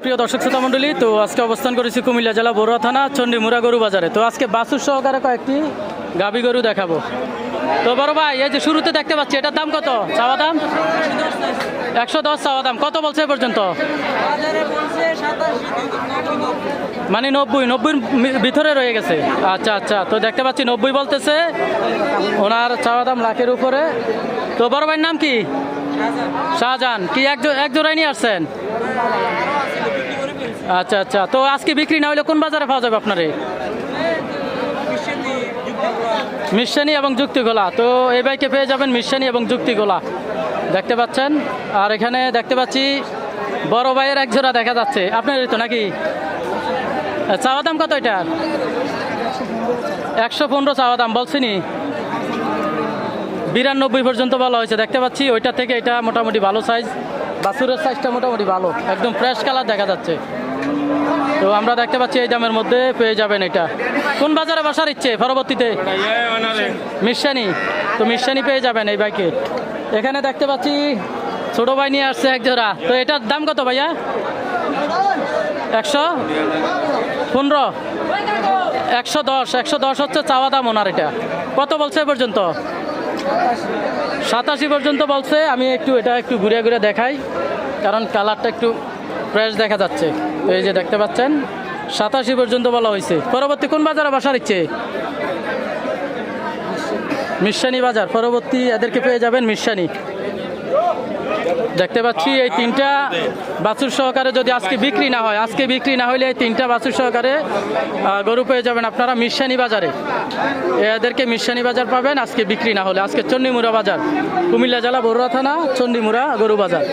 প্রিয় দর্শক শ্রোতা মণ্ডলী, তো আজকে অবস্থান করেছি কুমিল্লা জেলা বড়ুয়া থানা চণ্ডীমুড়া গরু বাজারে। তো আজকে বাছুর সহকারে কয়েকটি গাভী গরু দেখাবো। তো বড় ভাই, এই যে শুরুতে দেখতে পাচ্ছি, এটার দাম কত? চাওয়া দাম 110 চাওয়া দাম। কত বলছে এ পর্যন্ত? মানে 90 ভিতরে রয়ে গেছে। আচ্ছা আচ্ছা, তো দেখতে পাচ্ছি 90 বলতেছে, ওনার চাওয়া দাম লাখের উপরে। তো বড় ভাইয়ের নাম কি? শাহজাহান। কি এক জোড়ায় নিয়ে আসছেন? আচ্ছা আচ্ছা, তো আজকে বিক্রি না হলে কোন বাজারে পাওয়া যাবে আপনারে? মিশানি এবং যুক্তিগোলা। তো এই বাইকে পেয়ে যাবেন মিশানি এবং যুক্তিগোলা, দেখতে পাচ্ছেন। আর এখানে দেখতে পাচ্ছি বড় ভাইয়ের এক জোড়া দেখা যাচ্ছে, আপনার তো নাকি? চাওয়া দাম কত এটা? 115 চাওয়া দাম বলছিনি, 92 পর্যন্ত বলা হয়েছে। দেখতে পাচ্ছি ওইটা থেকে এটা মোটামুটি ভালো সাইজ, বাছুরের সাইজটা মোটামুটি ভালো, একদম ফ্রেশ কালার দেখা যাচ্ছে। তো আমরা দেখতে পাচ্ছি এই দামের মধ্যে পেয়ে যাবেন এটা। কোন বাজারে বসার ইচ্ছে পরবর্তীতে? মিশানি। তো মিশানি পেয়ে যাবেন এই বাইকে। এখানে দেখতে পাচ্ছি ছোট ভাই নিয়ে আসছে এক জোড়া। তো এটার দাম কত ভাইয়া? 115 110 হচ্ছে চাওয়া দাম ওনার। এটা কত বলছে এ পর্যন্ত? 87 পর্যন্ত বলছে। আমি এটা একটু ঘুরে ঘুরে দেখাই, কারণ কালারটা একটু ফ্রেশ দেখা যাচ্ছে। তো এই যে দেখতে পাচ্ছেন 87 পর্যন্ত বলা হয়েছে। পরবর্তী কোন বাজারে বসার ইচ্ছে? মিশানি বাজার। পরবর্তী এদেরকে পেয়ে যাবেন মিশানি। দেখতে পাচ্ছি এই তিনটা বাছুর সহকারে যদি আজকে বিক্রি না হয়, আজকে বিক্রি না হলে এই তিনটা বাছুর সহকারে গরু পেয়ে যাবেন আপনারা মিশানি বাজারে। এদেরকে মিশানি বাজার পাবেন আজকে বিক্রি না হলে। আজকে চণ্ডীমুড়া বাজার, কুমিল্লা জেলা বড়ুয়া থানা চণ্ডীমুড়া গরু বাজার।